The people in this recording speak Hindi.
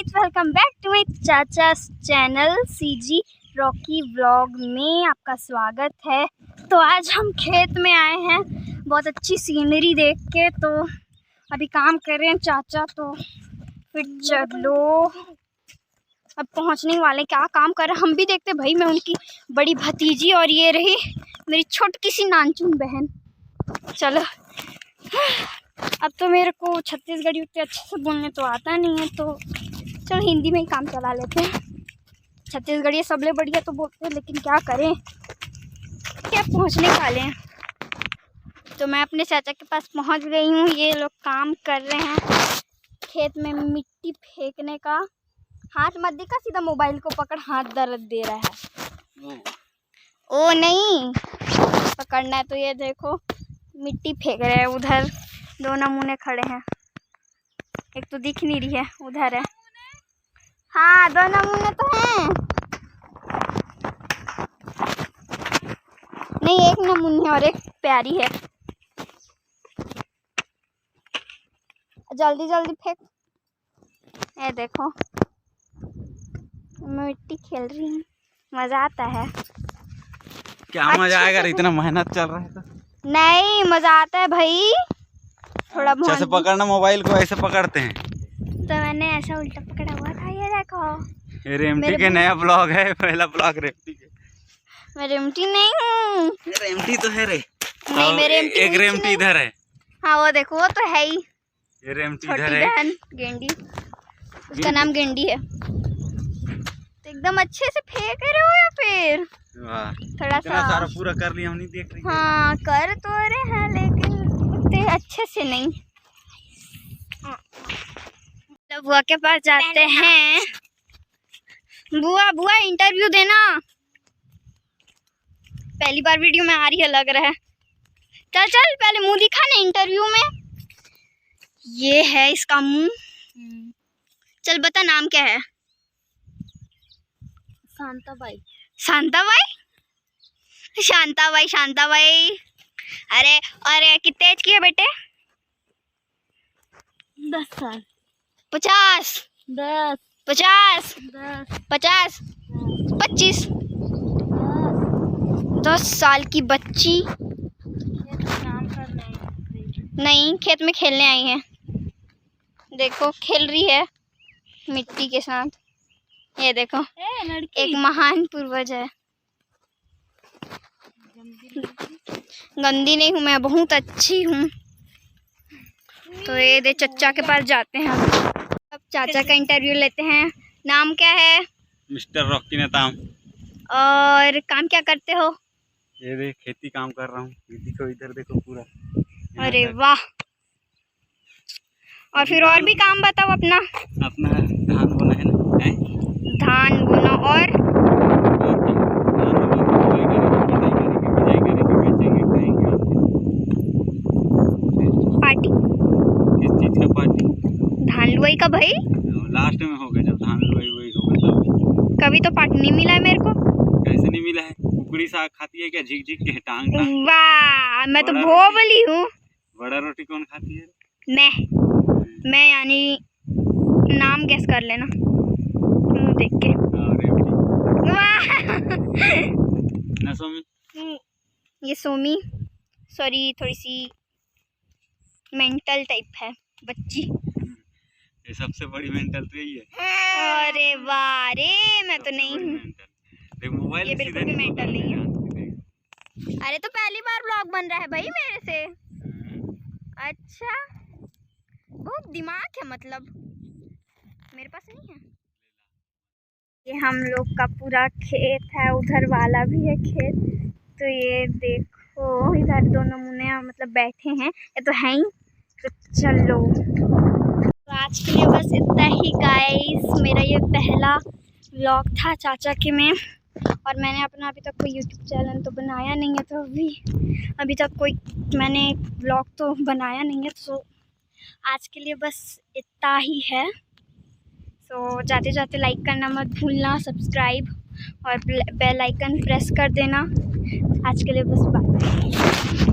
Guys, welcome back to my चाचा चैनल सीजी रॉकी व्लॉग में आपका स्वागत है। तो आज हम खेत में आए हैं बहुत अच्छी सीनरी देख के। तो अभी काम कर रहे हैं चाचा, तो फिर चलो अब पहुंचने वाले। क्या काम कर रहे हैं हम भी देखते भाई। मैं उनकी बड़ी भतीजी और ये रही मेरी छोटी सी नानचुन बहन। चलो, अब तो मेरे को छत्तीसगढ़ी उतने अच्छे से बोलने तो आता नहीं है, तो चलो हिंदी में ही काम चला लेते हैं। छत्तीसगढ़ी सबले बढ़िया तो बोलते हैं, लेकिन क्या करें, क्या पहुंचने वाले हैं। तो मैं अपने चाचा के पास पहुंच गई हूँ। ये लोग काम कर रहे हैं खेत में मिट्टी फेंकने का। हाथ मत दिखा, सीधा मोबाइल को पकड़, हाथ दर्द दे रहा है। ओ नहीं, पकड़ना है तो ये देखो मिट्टी फेंक रहे हैं। उधर दो नमूने खड़े हैं, एक तो दिख नहीं रही है, उधर है। हाँ, दो नमूने तो हैं। नहीं, एक नमूने और एक प्यारी है। जल्दी जल्दी फेंक। ये देखो मिट्टी खेल रही है, मजा आता है। क्या मजा आएगा, इतना मेहनत चल रहा है तो। नहीं, मजा आता है भाई। थोड़ा अच्छा से पकड़ना, मोबाइल को ऐसे पकड़ते हैं। तो मैंने ऐसा उल्टा पकड़ा हुआ था, ये देखो। ये रेमटी के नया ब्लॉग है, पहला ब्लॉग रेमटी के। मैं रेमटी नहीं हूँ। रेमटी तो है रे। नहीं, मेरे एक रेमटी इधर है। हाँ वो देखो, वो तो है ही। ये रेमटी छोटी इधर है। बहन गेंडी, उसका नाम गेंडी है। तो एकदम अच्छे से फेंक रहे हो या फिर थोड़ा सा सारा पूरा कर लिया, हम नहीं देख रहे। हाँ कर तो रहे हैं, लेकिन उतने अच्छे से नहीं। तो बुआ के पास जाते हैं। बुआ बुआ इंटरव्यू देना। पहली बार वीडियो में आ रही है लग रहा है। चल चल, पहले मुंह दिखा ना इंटरव्यू में। ये है इसका मुंह। चल बता, नाम क्या है? शांताबाई। शांताबाई? शांताबाई, शांताबाई। अरे अरे, कितने एज की है बेटे? 10 साल। 50? 10। 50? 10। 50? 25? 10 साल की बच्ची। काम कर रहे हैं? नहीं, खेत में खेलने आई है। देखो खेल रही है मिट्टी के साथ। ये देखो, एक महान पूर्वज है। गंदी नहीं हूँ मैं, बहुत अच्छी हूँ। तो ये दे चचा के पास जाते हैं। अब चाचा का इंटरव्यू लेते हैं। नाम क्या है? Mister Rocky Netam. और काम क्या करते हो? ये देख, खेती काम कर रहा हूँ। देखो इधर देखो पूरा। अरे वाह। और फिर और भी काम बताओ अपना। अपना धान बोना है ना? है? धान बोना और पार्टी। किस चीज का पार्टी? धान लुआई का भाई। लास्ट में होगा जब धान लुआई होगा तब। कभी तो पार्टी नहीं मिला है मेरे को। कैसे नहीं मिला है? कुकड़ी साग खाती है क्या? झिक झिक के टांग टांग। वाह, मैं तो भोबली हूँ। बड़ा रोटी कौन खाती है? मैं यानी नाम गैस कर लेना मुंह देख के। ना सोमी। ये सोमी, सॉरी, थोड़ी सी मेंटल टाइप है बच्ची। ये सबसे बड़ी मेंटल तो यही है। अरे वाह रे, मैं तो नहीं हूँ। देख मोबाइल, ये बिल्कुल भी मेंटल नहीं है। अरे तो पहली बार ब्लॉग बन रहा है भाई मेरे से। अच्छा, बहुत दिमाग है मतलब, मेरे पास नहीं है। ये हम लोग का पूरा खेत है, उधर वाला भी है खेत। तो ये देखो, इधर दो नमूने मतलब बैठे हैं, ये तो है ही। तो चलो, तो आज के लिए बस इतना ही गाइस। मेरा ये पहला व्लॉग था चाचा के में, और मैंने अपना अभी तक कोई यूट्यूब चैनल तो बनाया नहीं है। तो अभी तक कोई मैंने व्लॉग तो बनाया नहीं है। तो आज के लिए बस इतना ही है। तो जाते जाते लाइक करना मत भूलना, सब्सक्राइब और बेल आइकन प्रेस कर देना। आज के लिए बस बाय।